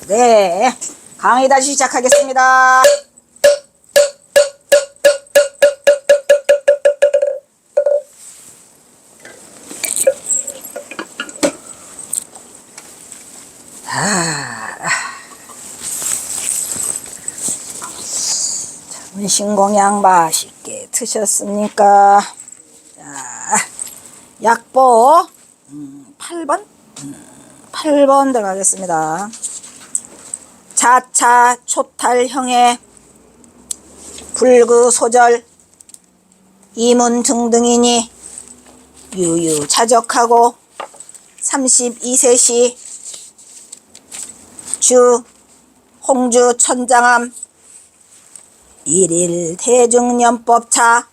네, 강의 다시 시작하겠습니다. 문신공양 맛있게 드셨습니까? 자, 약보 8번? 8번 들어가겠습니다. 자차 초탈형의 불구소절 이문 등등이니 유유자적하고 32세시 주 홍주 천장암 일일 대중연법차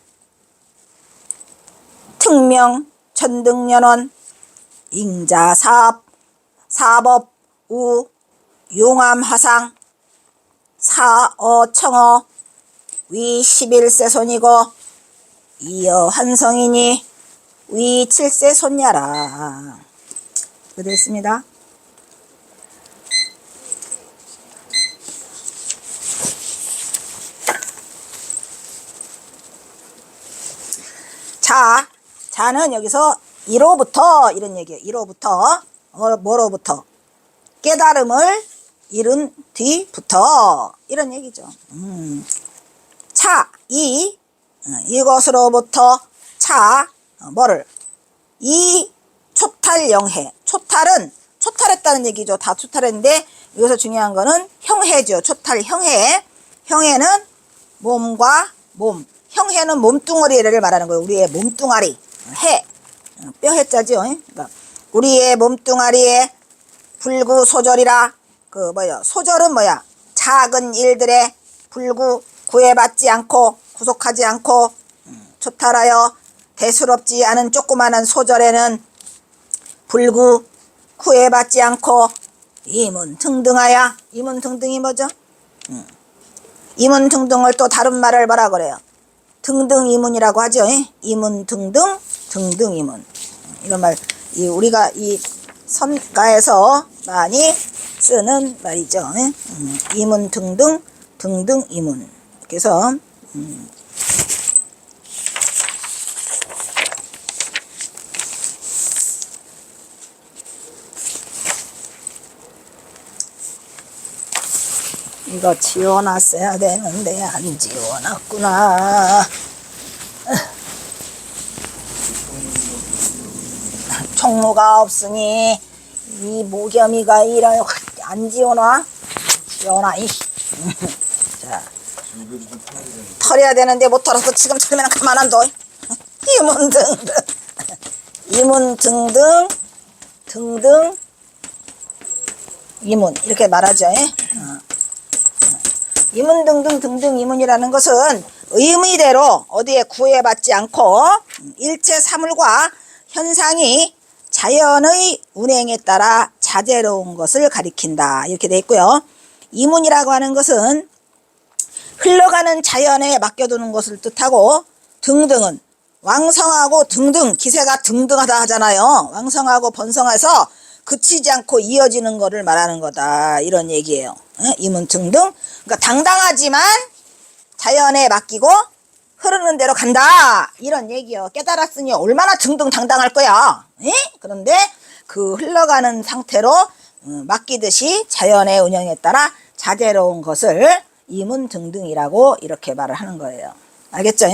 특명 천등연원 잉자사업 사법 우 용암화상 사어청어 위 11세손이고 이어 환성이니 위 7세손야라. 그대로 있습니다. 자는 여기서 1호부터 이런 얘기예요. 1호부터 뭐로부터? 깨달음을 이룬 뒤부터 이런 얘기죠. 이것으로부터 뭐를? 이 초탈영해. 초탈했다는 얘기죠. 다 초탈했는데 여기서 중요한 거는 형해죠. 초탈형해. 형해는 몸과 몸. 형해는 몸뚱어리를 말하는 거예요. 우리의 몸뚱아리. 해. 뼈해자죠. 그러니까 우리의 몸뚱아리에 불구소절이라. 소절은 뭐야? 작은 일들에 구애받지 않고 구속하지 않고 초탈하여 대수롭지 않은 조그마한 소절에는 구애받지 않고 이문등등하야. 이문등등이 뭐죠? 이문등등을 또 다른 말을 뭐라 그래요? 등등이문이라고 하죠. 이문등등 등등이문. 이런 말 우리가 이 선가에서 많이 쓰는 말이죠. 이문등등 등등이문. 그래서 이거 지워놨어야 되는데 안 지워놨구나. 총무가 없으니 이 모겸이가 일을 안 지워놔? 지워놔. 자, 털어야 되는데 못 털어서 지금 털면 가만 안 둬. 이문등등 이문등등 등등 이문 이렇게 말하죠. 이문등등 등등 이문이라는 것은 의미대로 어디에 구애받지 않고 일체 사물과 현상이 자연의 운행에 따라 자재로운 것을 가리킨다. 이렇게 돼 있고요. 이문이라고 하는 것은 흘러가는 자연에 맡겨두는 것을 뜻하고 등등은 왕성하고 등등 기세가 등등하다 하잖아요. 왕성하고 번성해서 그치지 않고 이어지는 것을 말하는 거다. 이런 얘기예요. 이문 등등. 그러니까 당당하지만 자연에 맡기고 흐르는 대로 간다. 이런 얘기요. 깨달았으니 얼마나 등등 당당할 거야. 그런데 그 흘러가는 상태로 맡기듯이 자연의 운영에 따라 자재로운 것을 이문등등이라고 이렇게 말을 하는 거예요. 알겠죠?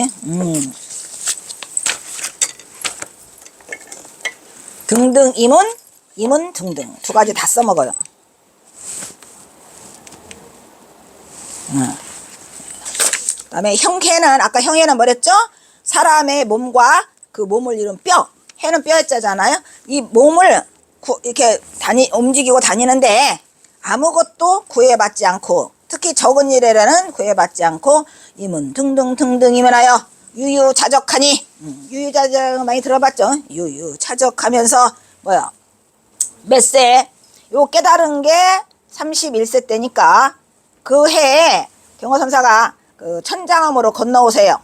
등등 이문 등등 두 가지 다 써먹어요. 그 다음에 형해는 아까 형해는 뭐랬죠? 사람의 몸과 그 몸을 이룬 뼈. 해는 뼈자잖아요. 이 몸을 이렇게 움직이고 다니는데 아무것도 구애받지 않고 특히 적은 일에는 구애받지 않고 이문 등등 등등이면하여 유유자적하니 유유자적 많이 들어봤죠? 유유자적하면서 뭐야? 몇 세? 요 깨달은 게 31세 때니까 그 해에 경호선사가 그 천장암으로 건너오세요.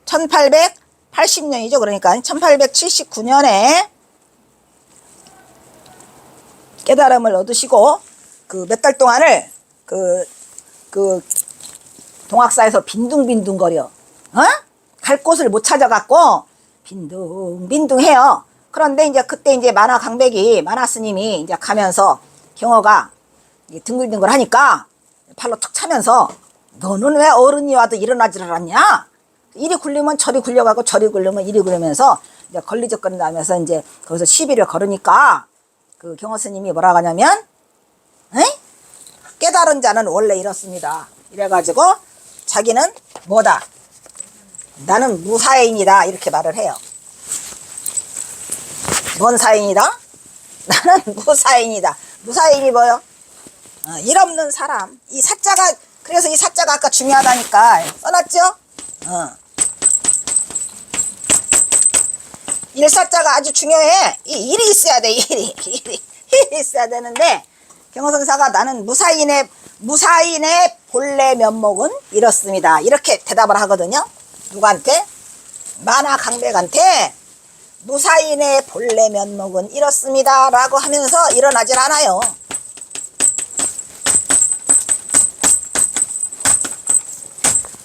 1880년이죠. 그러니까 1879년에 깨달음을 얻으시고 그 몇 달 동안을 그 동학사에서 빈둥빈둥거려. 어? 갈 곳을 못 찾아갖고 빈둥빈둥해요. 그런데 이제 그때 이제 만화 강백이 만화 스님이 이제 가면서 경어가 둥글둥글 하니까 팔로 툭 차면서 너는 왜 어른이 와도 일어나지를 않냐? 이리 굴리면 저리 굴려가고 저리 굴리면 이리 굴리면서 이제 걸리적거린다면서 이제 거기서 시비를 걸으니까 그 경어 스님이 뭐라고 하냐면 에이? 깨달은 자는 원래 이렇습니다. 이래가지고 자기는 뭐다? 나는 무사인이다 이렇게 말을 해요. 뭔 사인이다? 나는 무사인이다. 무사인이 뭐요? 일 없는 사람. 이 사자가 그래서 이 사자가 아까 중요하다니까 써놨죠? 일사자가 아주 중요해. 이 일이 있어야 돼. 일이 있어야 되는데 경어선사가 나는 무사인의 본래 면목은 이렇습니다. 이렇게 대답을 하거든요. 누구한테? 만화 강백한테 무사인의 본래 면목은 이렇습니다 라고 하면서 일어나질 않아요.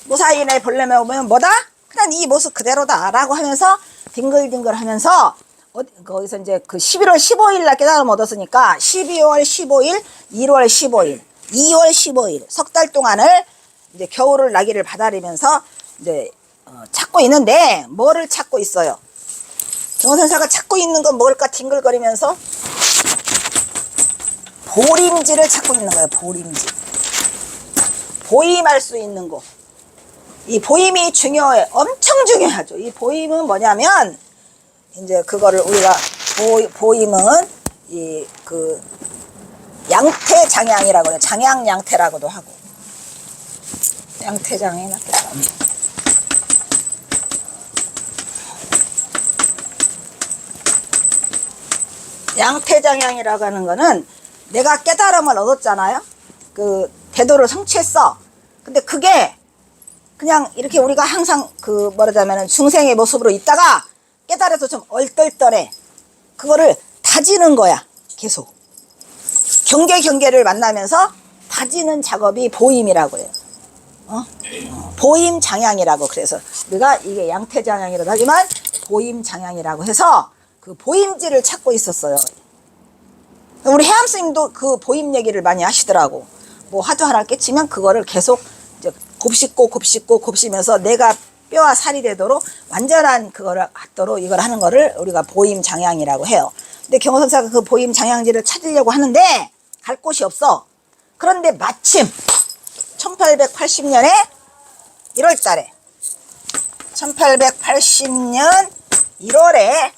무사인의 본래 면목은 뭐다? 그냥 이 모습 그대로다 라고 하면서 뒹글뒹글 하면서 거기서 이제 그 11월 15일 날 깨달음 얻었으니까 12월 15일, 1월 15일, 2월 15일 석 달 동안을 이제 겨울을 나기를 바라리면서 이제 찾고 있는데 뭐를 찾고 있어요? 경어선사가 찾고 있는 건 뭘까? 뒹글거리면서 보림지를 찾고 있는 거예요. 보림지. 보임할 수 있는 거. 이 보임이 중요해. 엄청 중요하죠. 이 보임은 뭐냐면 이제 그거를 우리가 보임은 이 그 양태장양이라고 해요. 장양양태라고도 하고. 양태장양이 낫겠다. 양태장양이라고 하는 거는 내가 깨달음을 얻었잖아요. 그 대도를 성취했어. 근데 그게 그냥 이렇게 우리가 항상 그 뭐라자면은 중생의 모습으로 있다가 깨달아서 좀 얼떨떨해. 그거를 다지는 거야. 계속. 경계를 만나면서 다지는 작업이 보임이라고 해요. 보임 장양이라고. 그래서 우리가 이게 양태장양이라고 하지만 보임 장양이라고 해서 그 보임지를 찾고 있었어요. 우리 해암 스님도 그 보임 얘기를 많이 하시더라고. 뭐 화두 하나 깨치면 그거를 계속 이제 곱씹면서 내가 뼈와 살이 되도록 완전한 그거를 갖도록 이걸 하는 거를 우리가 보임 장양이라고 해요. 근데 경어선사가 그 보임 장양지를 찾으려고 하는데 갈 곳이 없어. 그런데 마침 1880년에 1월 달에 1880년 1월에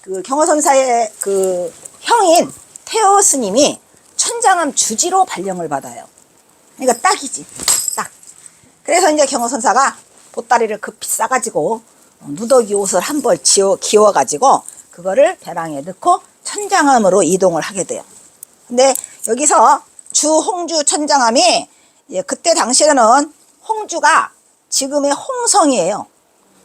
그 경어선사의 그 형인 태호 스님이 천장암 주지로 발령을 받아요. 그러니까 딱이지. 딱. 그래서 이제 경어선사가 보따리를 급히 싸가지고 누더기 옷을 한 벌 기워가지고 그거를 배낭에 넣고 천장암으로 이동을 하게 돼요. 근데 여기서 주홍주 천장암이 그때 당시에는 홍주가 지금의 홍성이에요.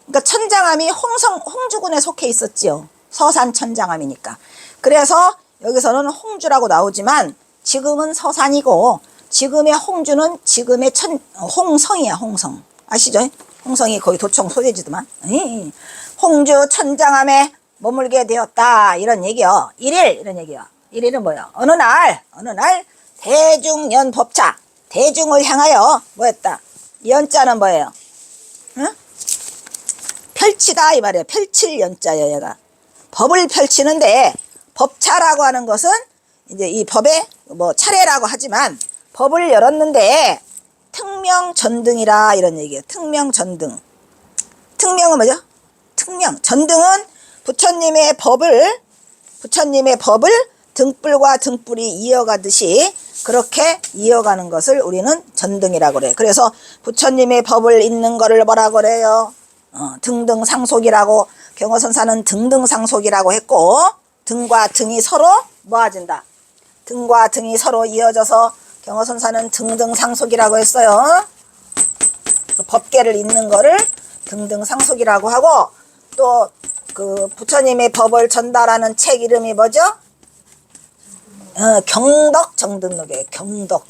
그러니까 천장암이 홍주군에 속해 있었지요. 서산 천장암이니까. 그래서 여기서는 홍주라고 나오지만 지금은 서산이고 지금의 홍주는 지금의 홍성이야. 홍성. 아시죠? 홍성이 거의 도청 소재지더만. 홍주 천장암에 머물게 되었다. 이런 얘기요. 1일 이런 얘기요. 1일은 뭐예요? 어느 날 대중연법차. 대중을 향하여 뭐였다? 연자는 뭐예요? 응? 펼치다 이 말이에요. 펼칠 연자예요. 얘가. 법을 펼치는데 법차라고 하는 것은 이제 이 법의 뭐 차례라고 하지만 법을 열었는데 특명전등이라 이런 얘기예요. 특명전등. 특명은 뭐죠? 특명. 전등은 부처님의 법을 등불과 등불이 이어가듯이 그렇게 이어가는 것을 우리는 전등이라고 그래요. 그래서 부처님의 법을 잇는 거를 뭐라고 그래요? 등등상속이라고. 경어선사는 등등상속이라고 했고 등과 등이 서로 모아진다. 등과 등이 서로 이어져서 경어선사는 등등상속이라고 했어요. 그 법계를 잇는 거를 등등상속이라고 하고 또 그 부처님의 법을 전달하는 책 이름이 뭐죠? 경덕 정등록이에요. 경덕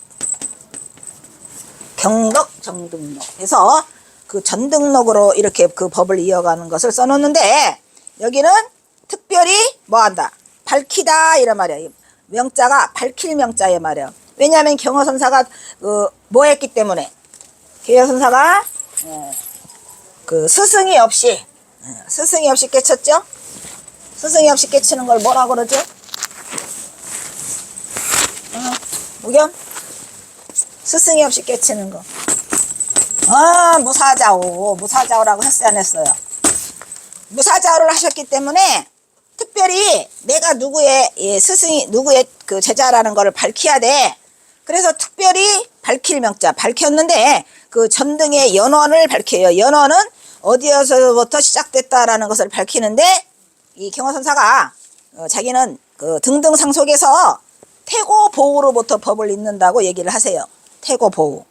정등록. 그래서 그 전등록으로 이렇게 그 법을 이어가는 것을 써놓는데, 여기는 특별히 뭐 한다? 밝히다 이런 말이야. 명자가 밝힐 명자의 말이야. 왜냐하면 경허선사가 뭐 했기 때문에, 경허선사가 그 스승이 없이 깨쳤죠. 스승이 없이 깨치는 걸 뭐라 그러죠? 무겸? 스승이 없이 깨치는 거. 무사자오라고 했어요, 안 했어요? 무사자오를 하셨기 때문에 특별히 내가 누구의 스승이, 누구의 그 제자라는 거를 밝혀야 돼. 그래서 특별히 밝힐 명자 밝혔는데, 그 전등의 연원을 밝혀요. 연원은 어디에서부터 시작됐다라는 것을 밝히는데, 이 경허선사가 자기는 그 등등상속에서 태고보우로부터 법을 잇는다고 얘기를 하세요. 태고보우.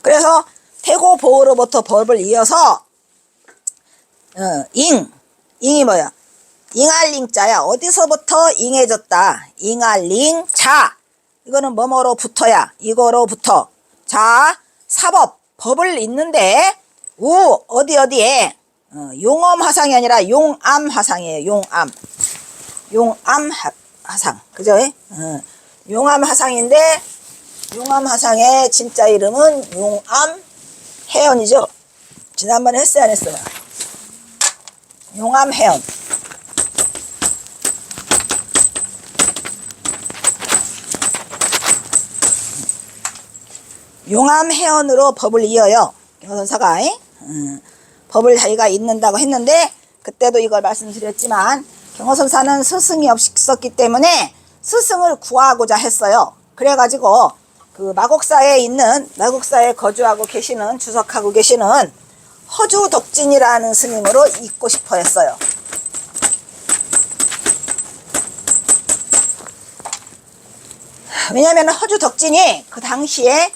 그래서 태고보우로부터 법을 이어서 잉이 뭐야? 잉알링자야. 어디서부터 잉해졌다. 잉알링자. 이거는 뭐뭐로부터야. 이거로부터. 자, 사법, 법을 잇는데 어디에 용엄화상이 아니라 용암화상이에요. 용암화상. 그죠? 용암화상인데, 용암화상의 진짜 이름은 용암해연이죠. 지난번에 했어요, 안 했어요? 용암해연. 용암해연으로 법을 이어요. 경허선사가 법을 자기가 잇는다고 했는데, 그때도 이걸 말씀드렸지만, 경허선사는 스승이 없었기 때문에 스승을 구하고자 했어요. 그래가지고 그 마곡사에 거주하고 계시는, 주석하고 계시는 허주덕진이라는 스님으로 잇고 싶어 했어요. 왜냐하면 허주덕진이 그 당시에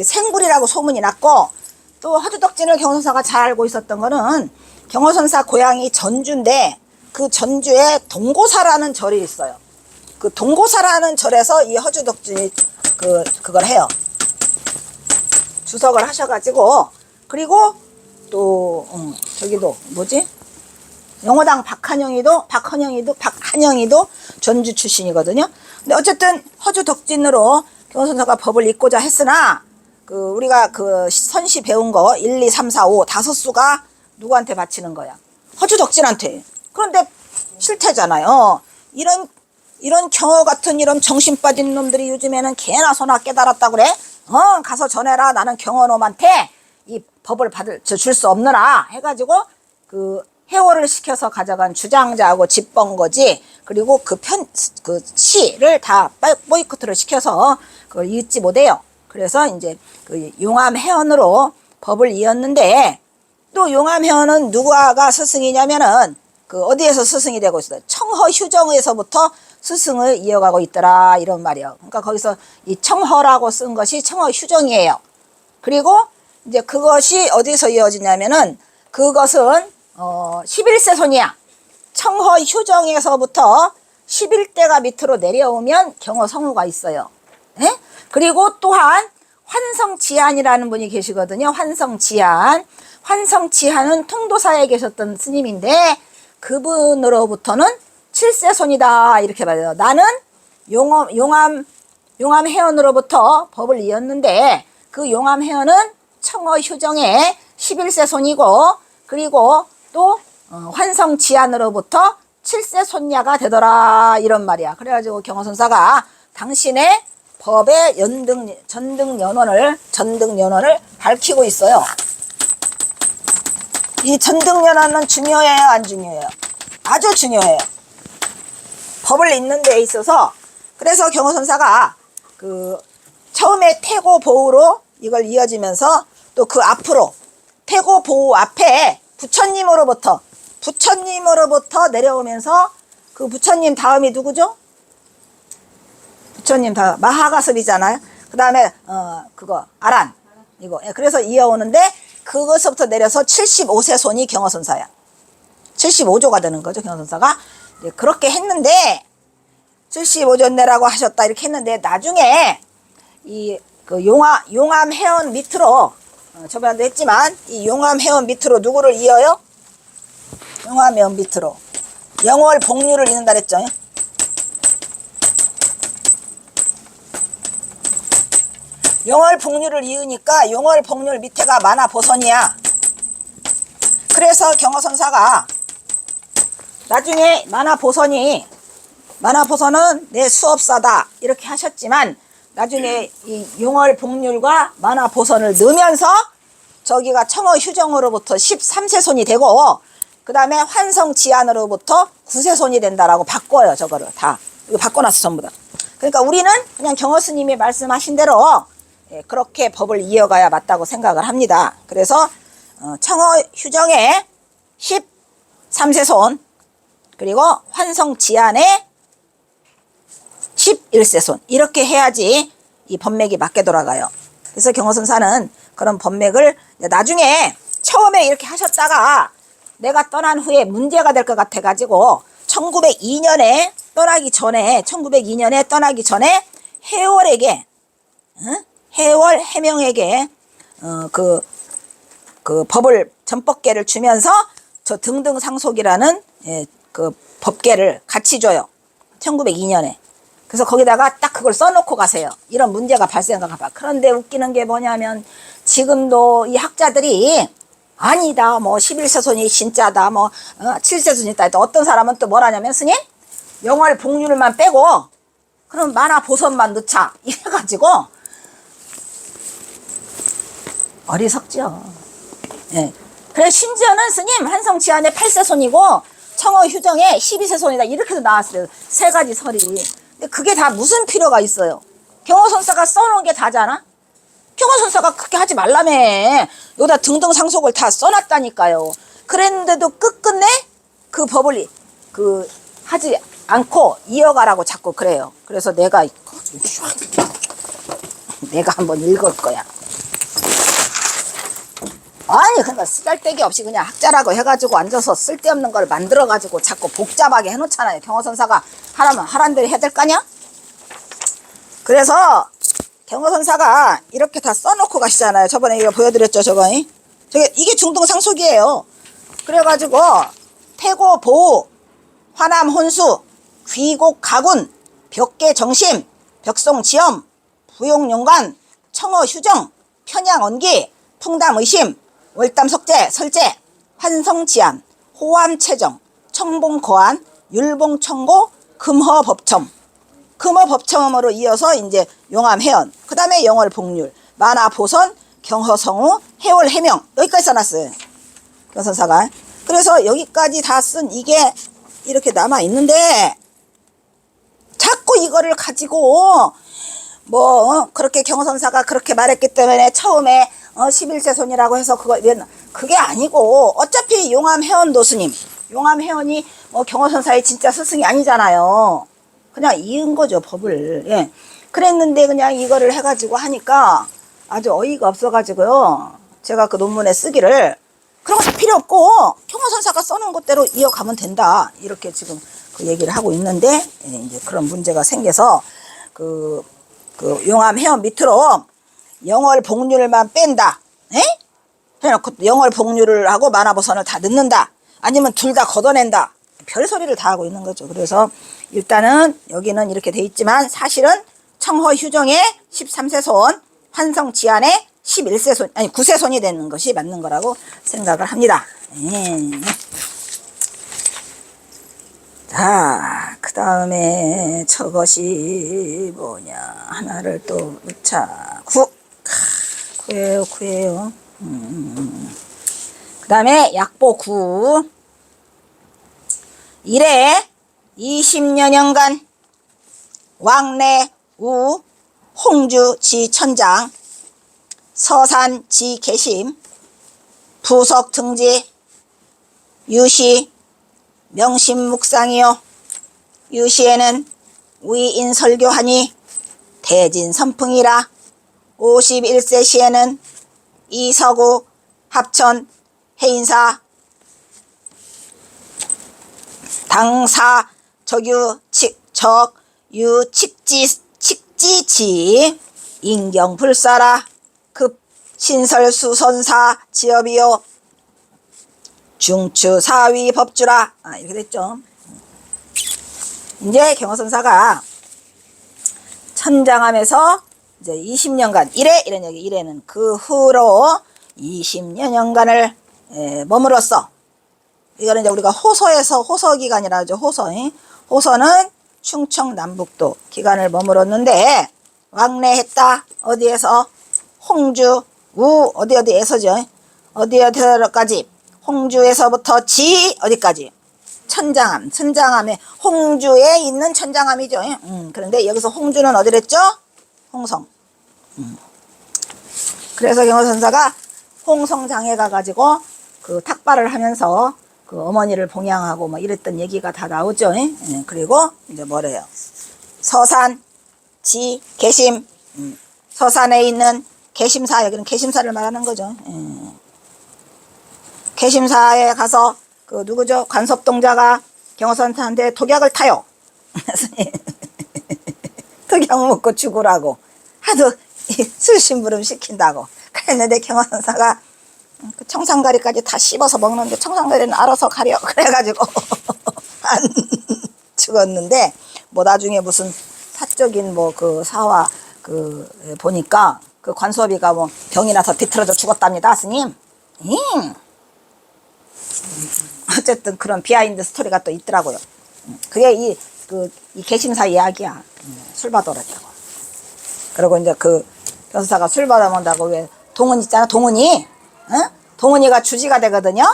생불이라고 소문이 났고, 또 허주덕진을 경허선사가 잘 알고 있었던 거는, 경허선사 고향이 전주인데 그 전주에 동고사라는 절이 있어요. 그 동고사라는 절에서 이 허주덕진이 그걸 해요. 주석을 하셔가지고, 그리고 또 저기도 뭐지? 영호당 박한영이도 전주 출신이거든요. 근데 어쨌든 허주덕진으로 경허선사가 법을 잇고자 했으나, 우리가 선시 배운 거 1, 2, 3, 4, 5 다섯 수가 누구한테 바치는 거야? 허주덕진한테. 그런데 실태잖아요. 이런 경어 같은 이런 정신 빠진 놈들이 요즘에는 개나 소나 깨달았다고 그래? 가서 전해라. 나는 경어놈한테 이 법을 줄 수 없느라 해가지고 해오를 시켜서 가져간 주장자하고 집번거지, 그리고 그 시를 다 보이콧을 시켜서 그걸 읽지 못해요. 그래서 이제 용암해연으로 법을 이었는데, 또 용암해연은 누구가 스승이냐면은 어디에서 스승이 되고 있어요? 청허휴정에서부터 스승을 이어가고 있더라, 이런 말이에요. 그러니까 거기서 이 청허라고 쓴 것이 청허휴정이에요. 그리고 이제 그것이 어디서 이어지냐면은, 그것은 11세 손이야. 청허휴정에서부터 11대가 밑으로 내려오면 경허성우가 있어요. 에? 그리고 또한 환성지한이라는 분이 계시거든요. 환성지한은 통도사에 계셨던 스님인데, 그분으로부터는 7세 손이다, 이렇게 말해요. 나는 용암해연으로부터 법을 이었는데, 그 용암해연은 청허휴정의 11세 손이고, 그리고 또 환성지한으로부터 7세 손녀가 되더라, 이런 말이야. 그래가지고 경허선사가 당신의 법의 전등연원을 밝히고 있어요. 이 전등연원은 중요해요, 안 중요해요? 아주 중요해요. 법을 잇는 데 있어서. 그래서 경허선사가 처음에 태고보우로 이걸 이어지면서, 또 그 앞으로 태고보우 앞에 부처님으로부터 내려오면서, 그 부처님 다음이 누구죠? 부처님 다음 마하가섭이잖아요. 그 다음에 아란 이거. 그래서 이어오는데, 그것부터 내려서 75세 손이 경허선사야. 75조가 되는 거죠, 경허선사가. 그렇게 했는데, 75전내라고 하셨다 이렇게 했는데 나중에 이 그 용암 해원 밑으로 저번에도 했지만 이 용암 해원 밑으로 누구를 이어요? 용암 해원 밑으로 영월 복류를 잇는다 그랬죠. 용월 복류를 이으니까 용월 복류 밑에가 만화보선이야. 그래서 경허선사가 나중에 만화보선은 내 수업사다 이렇게 하셨지만 나중에 이 용월 복률과 만화보선을 넣으면서 저기가 청어휴정으로부터 13세손이 되고 그 다음에 환성지안으로부터 9세손이 된다라고 바꿔요. 저거를 다 이거 바꿔놨어 전부 다. 그러니까 우리는 그냥 경허스님이 말씀하신 대로 그렇게 법을 이어가야 맞다고 생각을 합니다. 그래서 청어휴정의 13세손 그리고 환성지안의 11세손 이렇게 해야지 이 법맥이 맞게 돌아가요. 그래서 경허선사는 그런 법맥을 나중에 처음에 이렇게 하셨다가 내가 떠난 후에 문제가 될 것 같아 가지고 1902년에 떠나기 전에 해월에게 해월 해명에게 그 법을 전법계를 주면서 저 등등상속이라는 그 법계를 같이 줘요. 1902년에. 그래서 거기다가 딱 그걸 써놓고 가세요. 이런 문제가 발생할까 봐. 그런데 웃기는 게 뭐냐면 지금도 이 학자들이 아니다 뭐 11세손이 진짜다 뭐 7세손이 있다. 또 어떤 사람은 또 뭐라냐면 스님 영월 복륜을만 빼고 그럼 만화보선만 넣자 이래가지고 어리석죠. 예. 그래 심지어는 스님 한성지안의 8세손이고 청어휴정의 12세손이다 이렇게도 나왔어요. 세 가지 설이. 근데 그게 다 무슨 필요가 있어요? 경허선사가 써놓은 게 다잖아? 경허선사가 그렇게 하지 말라며. 여기다 등등상속을 다 써놨다니까요. 그랬는데도 끝끝내 그 법을 하지 않고 이어가라고 자꾸 그래요. 그래서 내가 한번 읽을 거야. 아니 그러니까 쓰잘데기 없이 그냥 학자라고 해가지고 앉아서 쓸데없는 걸 만들어가지고 자꾸 복잡하게 해놓잖아요. 경허선사가 하라면 하란 대로 해야 될 거 아니야? 그래서 경허선사가 이렇게 다 써놓고 가시잖아요. 저번에 이거 보여드렸죠. 이게 중등상속이에요. 그래가지고 태고 보우 화남 혼수 귀곡 가군 벽계 정심 벽송지엄 부용용관 청어휴정 편양언기 풍담의심 월담석제 설제 환성지안 호암체정 청봉거안 율봉청고 금허법첨으로 이어서 이제 용암해연 그 다음에 영월복률 만화보선 경허성우 해월해명 여기까지 써놨어요. 경선사가. 그래서 여기까지 다 쓴 이게 이렇게 남아있는데 자꾸 이거를 가지고 그렇게 경선사가 그렇게 말했기 때문에 처음에 11세손이라고 해서 그게 아니고 어차피 용암해연 도스님 용암해연이 경허선사의 진짜 스승이 아니잖아요. 그냥 이은 거죠 법을. 예. 그랬는데 그냥 이거를 해가지고 하니까 아주 어이가 없어가지고요. 제가 그 논문에 쓰기를 그런 거 필요 없고 경허선사가 써놓은 것대로 이어가면 된다 이렇게 지금 그 얘기를 하고 있는데 이제 그런 문제가 생겨서 그 용암해연 밑으로 영월복률만 뺀다. 에? 해놓고 영월복률을 하고 만화보선을 다 넣는다. 아니면 둘 다 걷어낸다. 별소리를 다 하고 있는 거죠. 그래서 일단은 여기는 이렇게 돼 있지만 사실은 청허휴정의 13세손 환성지안의 11세손 아니 9세손이 되는 것이 맞는 거라고 생각을 합니다. 자, 그 다음에 저것이 뭐냐 하나를 또 넣자. 구예요. 그 다음에 약보 9 이래 20여년간 왕래 우 홍주 지천장 서산 지계심 부석 등지 유시 명심묵상이요 유시에는 위인 설교하니 대진 선풍이라 51세 시에는 이서구 합천 해인사 당사 적유 칙적 칙지지 인경불사라 급 신설수선사 지업이요 중추사위 법주라. 이렇게 됐죠. 이제 경허선사가 천장함에서 이제 20년간 이런 얘기. 이래는 그 후로 20여 년간을 머물었어. 이거는 이제 우리가 호서에서 호서 기간이라 하죠. 호서는 충청 남북도 기간을 머물었는데 왕래했다. 어디에서? 홍주 어디에서죠? 어디까지? 홍주에서부터 어디까지? 천장함에 홍주에 있는 천장함이죠. 그런데 여기서 홍주는 어디랬죠? 홍성. 그래서 경허선사가 홍성장에 가가지고 그 탁발을 하면서 그 어머니를 봉양하고 뭐 이랬던 얘기가 다 나오죠. 그리고 이제 뭐래요? 서산, 계심, 서산에 있는 계심사, 여기는 계심사를 말하는 거죠. 계심사에 가서 그 누구죠? 관섭동자가 경허선사한테 독약을 타요. 독약 먹고 죽으라고 하도 술심부름 시킨다고 그랬는데 경허선사가 그 청산가리까지 다 씹어서 먹는데 청산가리는 알아서 가려 그래가지고 안 죽었는데 뭐 나중에 무슨 사적인 뭐 그 사화 그 보니까 그 관섭이가 뭐 병이 나서 비틀어져 죽었답니다, 스님. 어쨌든 그런 비하인드 스토리가 또 있더라고요. 그게 이 계심사 이야기야. 술 받아오랬다고. 그리고 이제 그 변사가 술 받아먹는다고 왜 동은 있잖아, 동은이. 동은이가 주지가 되거든요.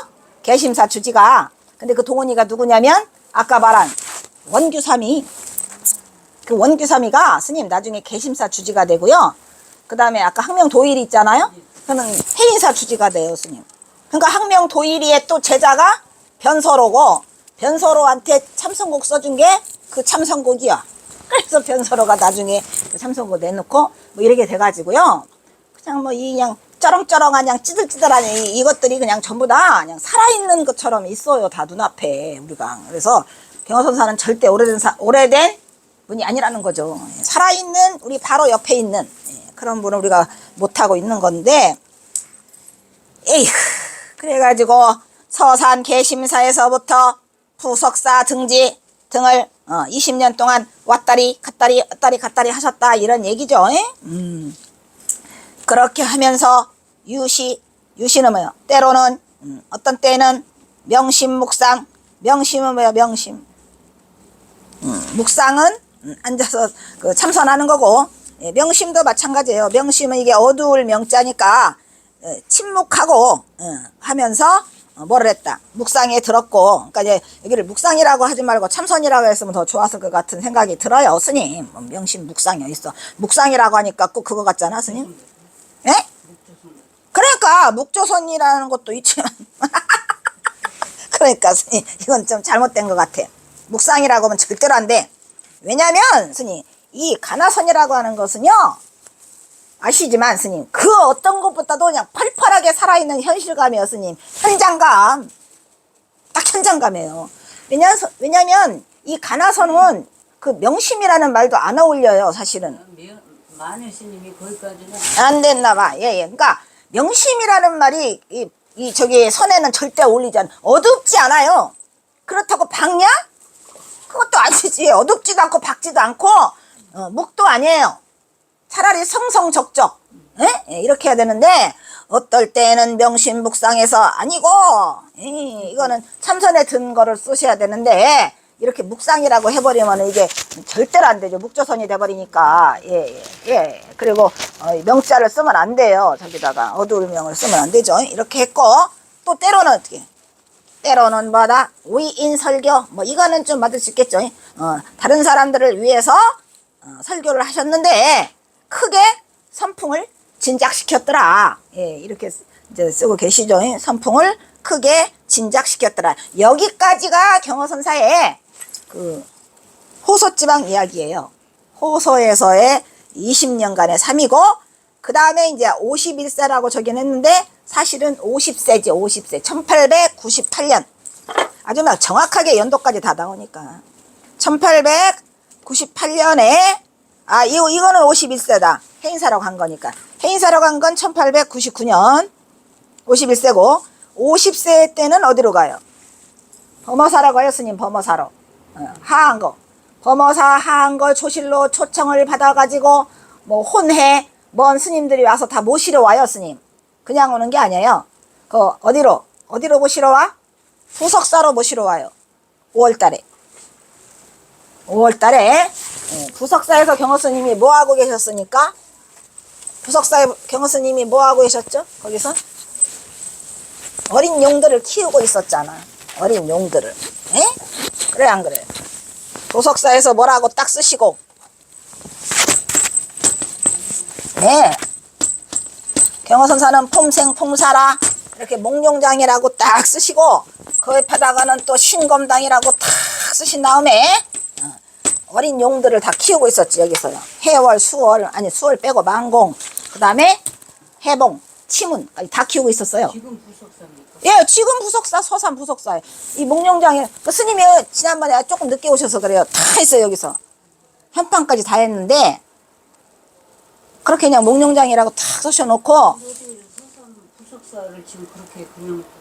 계심사 주지가. 근데 그 동은이가 누구냐면 아까 말한 원규삼이. 그 원규삼이가 스님 나중에 계심사 주지가 되고요. 그 다음에 아까 항명도일이 있잖아요. 그는 해인사 주지가 돼요, 스님. 그러니까 항명도일이의 또 제자가 변서로고 변서로한테 참선곡 써준 게 그 참선곡이야. 그래서 변서로가 나중에 그 참선곡 내놓고 뭐 이렇게 돼가지고요. 그냥 뭐 그냥 쩌렁쩌렁한 그냥 찌들찌들한 이것들이 그냥 전부 다 그냥 살아있는 것처럼 있어요. 다 눈앞에 우리가. 그래서 경허선사는 절대 오래된 분이 아니라는 거죠. 살아있는 우리 바로 옆에 있는 그런 분을 우리가 못하고 있는 건데 에이흐 그래가지고 서산 계심사에서부터 부석사 등지 등을 20년 동안 왔다리 갔다리 하셨다 이런 얘기죠. 그렇게 하면서 유시는 뭐예요? 때로는 어떤 때는 명심묵상. 명심은 뭐예요? 명심. 묵상은 앉아서 그 참선하는 거고 명심도 마찬가지예요. 명심은 이게 어두울 명자니까 침묵하고 하면서 뭐를 했다. 묵상에 들었고, 그러니까 이제 여기를 묵상이라고 하지 말고 참선이라고 했으면 더 좋았을 것 같은 생각이 들어요, 스님. 명심 묵상이 어딨어? 묵상이라고 하니까 꼭 그거 같잖아, 스님. 예? 그러니까 묵조선이라는 것도 있지만 그러니까 스님 이건 좀 잘못된 것 같아. 묵상이라고 하면 절대로 안 돼. 왜냐면 스님 이 가나선이라고 하는 것은요 아시지만 스님 그 어떤 것보다도 그냥 펄펄하게 살아있는 현실감이에요, 스님. 현장감. 딱 현장감이에요. 왜냐면 이 가나선은 그 명심이라는 말도 안 어울려요, 사실은. 마늘 스님이 거기까지는 안 됐나 봐. 예. 그러니까 명심이라는 말이 이 저기 선에는 절대 어울리지 않아. 어둡지 않아요. 그렇다고 밝냐? 그것도 아니지. 어둡지도 않고 밝지도 않고 묵도 아니에요. 차라리 성성적적. 예? 이렇게 해야 되는데 어떨 때는 명심묵상해서 아니고 이거는 참선에 든 거를 쓰셔야 되는데 이렇게 묵상이라고 해버리면 이게 절대로 안 되죠. 묵조선이 돼버리니까. 예. 그리고 명자를 쓰면 안 돼요. 저기다가 어두운 명을 쓰면 안 되죠. 이렇게 했고 또 때로는 어떻게? 때로는 뭐다? 위인설교. 뭐 이거는 좀 맞을 수 있겠죠. 다른 사람들을 위해서 설교를 하셨는데 크게 선풍을 진작시켰더라. 예, 이렇게 이제 쓰고 계시죠. 선풍을 크게 진작시켰더라. 여기까지가 경허선사의 그 호서지방 이야기예요. 호서에서의 20년간의 삶이고 그 다음에 이제 51세라고 저긴 했는데 사실은 50세지. 50세 1898년 아주 막 정확하게 연도까지 다 나오니까 98년에 이거는 51세다. 해인사로 간 거니까. 해인사로 간 건 1899년 51세고 50세 때는 어디로 가요? 범어사로 가요, 스님. 범어사로. 하한거. 범어사 하한거 조실로 초청을 받아가지고 뭐 혼회 먼 스님들이 와서 다 모시러 와요, 스님. 그냥 오는 게 아니에요. 어디로 모시러 와? 부석사로 모시러 와요. 5월달에. 5월달에 부석사에서 경허스님이 뭐하고 계셨습니까? 부석사에 경허스님이 뭐하고 계셨죠? 거기서 어린 용들을 키우고 있었잖아. 어린 용들을. 에? 그래 안 그래? 부석사에서 뭐라고 딱 쓰시고, 네, 경허선사는 폼생폼사라 이렇게 몽룡장이라고 딱 쓰시고, 그 옆에다가는 또 신검당이라고 딱 쓰신 다음에 어린 용들을 다 키우고 있었지. 여기서요. 해월, 수월, 아니 수월 빼고 만공, 그 다음에 해봉, 치문 다 키우고 있었어요. 지금 부석사입니까? 예, 지금 부석사, 서산 부석사에 이 몽룡장에 그 스님이 지난번에 조금 늦게 오셔서 그래요. 다 했어요. 여기서 현판까지 다 했는데 그렇게 그냥 몽룡장이라고 탁 써셔놓고, 어디 서산 부석사를 지금 그렇게 그냥 두고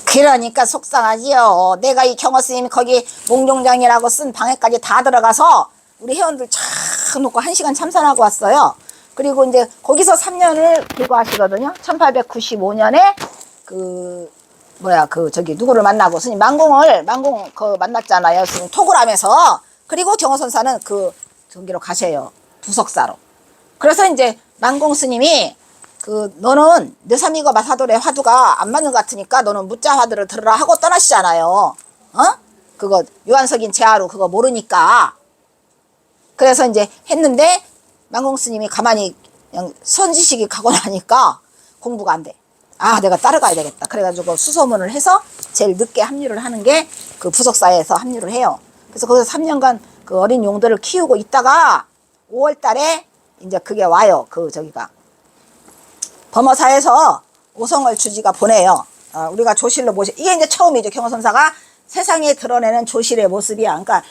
그러니까 속상하지요. 내가 이 경허스님이 거기 몽룡장이라고 쓴 방에까지 다 들어가서 우리 회원들 쫙 놓고 1시간 참선하고 왔어요. 그리고 이제 거기서 3년을 불과하시거든요. 1895년에 누구를 만나고 스님 만공 만났잖아요. 스님 톡을 하면서. 그리고 경허선사는 저기로 가셔요. 부석사로. 그래서 이제 만공 스님이 너는 뇌삼이거 마사돌의 화두가 안 맞는 것 같으니까 너는 무자 화두를 들으라 하고 떠나시잖아요. 그거 유한석인 제하루 그거 모르니까. 그래서 이제 했는데 만공 스님이 가만히 그냥 선지식이 가고 나니까 공부가 안 돼. 내가 따라가야 되겠다. 그래가지고 수소문을 해서 제일 늦게 합류를 하는 게 그 부석사에서 합류를 해요. 그래서 거기서 3년간 그 어린 용들을 키우고 있다가 5월 달에 이제 그게 와요. 저기가 범어사에서 오성월 주지가 보내요. 우리가 조실로 이게 이제 처음이죠. 경허선사가 세상에 드러내는 조실의 모습이야. 그러니까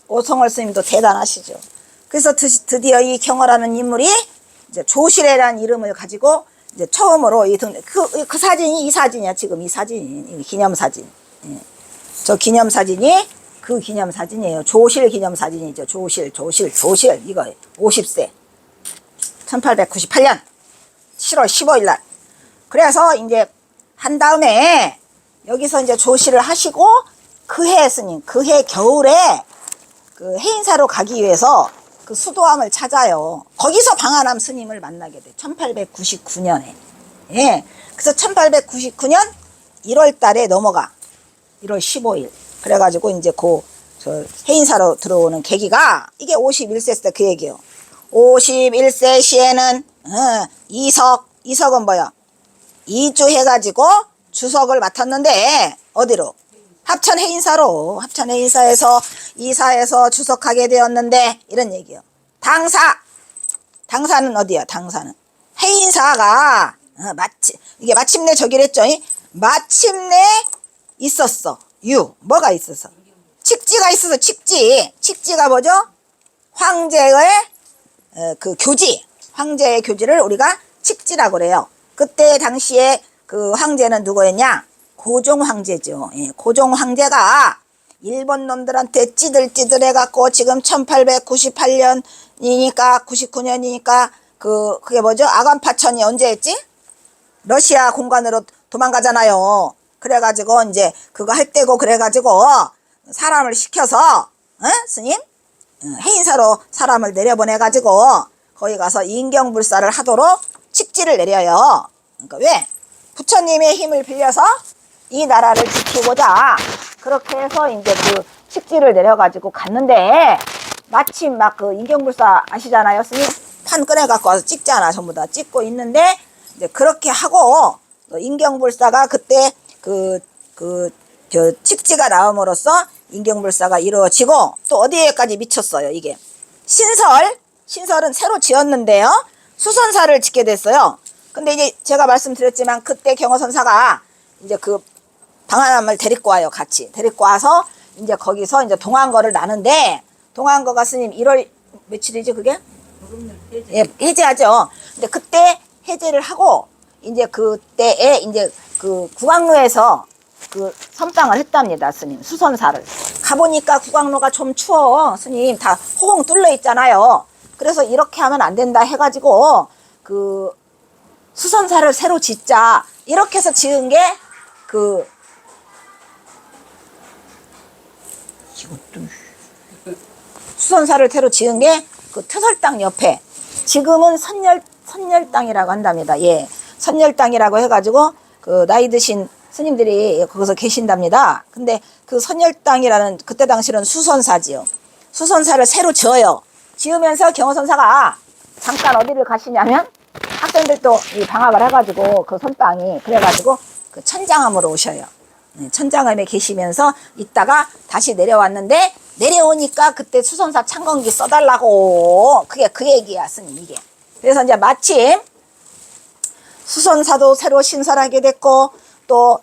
오성월 스님도 대단하시죠. 그래서 드디어 이 경허라는 인물이 이제 조실이라는 이름을 가지고 이제 처음으로 그 사진이 이 사진이야. 지금 이 사진, 기념사진. 예. 저 기념사진이 그 기념사진이에요. 조실 기념사진이죠. 조실 이거 50세 1898년 7월 15일 날. 그래서 이제 한 다음에 여기서 이제 조실을 하시고 그해 스님 그해 겨울에 그 해인사로 가기 위해서 그 수도함을 찾아요. 거기서 방한함 스님을 만나게 돼. 1899년에. 예. 그래서 1899년 1월 달에 넘어가. 1월 15일. 그래가지고 이제 저 해인사로 들어오는 계기가 이게 51세 때 그 얘기예요. 51세 시에는 이석은 뭐야? 2주 해가지고 주석을 맡았는데 어디로? 합천 해인사로. 합천 해인사에서 이사에서 주석하게 되었는데 이런 얘기요. 당사는 어디야? 당사는 해인사가 이게 마침내 저기랬죠. 마침내 있었어. 뭐가 있어서? 칙지가 있어서 칙지가 뭐죠? 황제의 그 교지. 황제의 교지를 우리가 칙지라고 그래요. 그때 당시에 그 황제는 누구였냐? 고종 황제죠. 예, 고종 황제가 일본 놈들한테 찌들찌들해갖고 지금 1898년이니까 99년이니까 그게 뭐죠? 아간파천이 언제 했지? 러시아 공간으로 도망가잖아요. 그래가지고 이제 그거 할 때고 그래가지고 사람을 시켜서 스님 해인사로 사람을 내려보내가지고 거기 가서 인경불사를 하도록 칙지를 내려요. 그러니까 왜? 부처님의 힘을 빌려서 이 나라를 지키고자 그렇게 해서 이제 그 칙지를 내려가지고 갔는데 마침 막 그 인경불사 아시잖아요. 스님 판 꺼내갖고 와서 찍잖아. 전부 다 찍고 있는데 이제 그렇게 하고 인경불사가 그때 저 칙지가 나옴으로써 인경불사가 이루어지고 또 어디에까지 미쳤어요. 이게 신설은 새로 지었는데요. 수선사를 짓게 됐어요. 근데 이제 제가 말씀드렸지만 그때 경허선사가 이제 그 방한함을 데리고 와요. 같이 데리고 와서 이제 거기서 이제 동안거를 나는데 동안거가 스님 1월 며칠이지 그게? 보름날 해제. 예, 해제하죠. 근데 그때 해제를 하고 이제 그때에 이제 그 국왕로에서 그 선방을 했답니다, 스님. 수선사를. 가보니까 국왕로가 좀 추워, 스님. 다 호홍 뚫려 있잖아요. 그래서 이렇게 하면 안 된다 해가지고 그 수선사를 새로 짓자. 이렇게 해서 지은 게 그 이것도 수선사를 새로 지은 게 그 퇴설당 옆에 지금은 선열당이라고 한답니다. 예, 선열당이라고 해가지고 그 나이 드신 스님들이 거기서 계신답니다. 근데 그 선열당이라는 그때 당시는 수선사지요. 수선사를 새로 지어요. 지으면서 경호선사가 잠깐 어디를 가시냐면 학생들도 이 방학을 해가지고 그 선방이 그래가지고 그 천장암으로 오셔요. 천장암에 계시면서 있다가 다시 내려왔는데 내려오니까 그때 수선사 창건기 써달라고 그게 그 얘기야, 스님 이게. 그래서 이제 마침 수선사도 새로 신설하게 됐고 또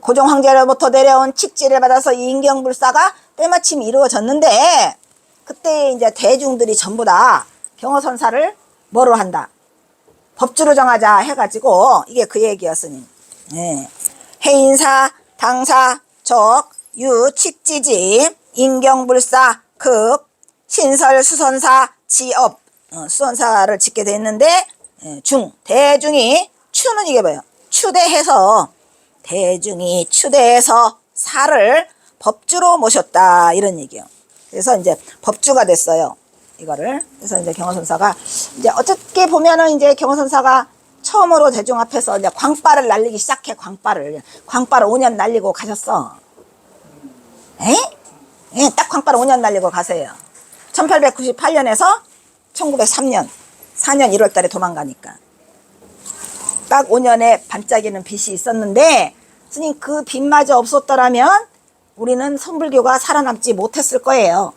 고종 황제로부터 내려온 칙지를 받아서 인경불사가 때마침 이루어졌는데 그때 이제 대중들이 전부 다 경호선사를 뭐로 한다? 법주로 정하자 해가지고 이게 그 얘기였으니. 예. 해인사, 당사, 적, 유, 칙지지, 인경불사, 급, 신설, 수선사, 지업, 수선사를 짓게 됐는데 중, 대중이 추는 이게 뭐예요? 추대해서 대중이 추대해서 사를 법주로 모셨다 이런 얘기예요. 그래서 이제 법주가 됐어요. 이거를. 그래서 이제 경호선사가 이제 어떻게 보면은 이제 경호선사가 처음으로 대중 앞에서 이제 광발을 날리기 시작해. 광발을 5년 날리고 가셨어. 에? 예, 딱 광발을 5년 날리고 가세요. 1898년에서 1903년 4년 1월 달에 도망가니까 딱 5년의 반짝이는 빛이 있었는데 스님 그 빛마저 없었더라면 우리는 선불교가 살아남지 못했을 거예요.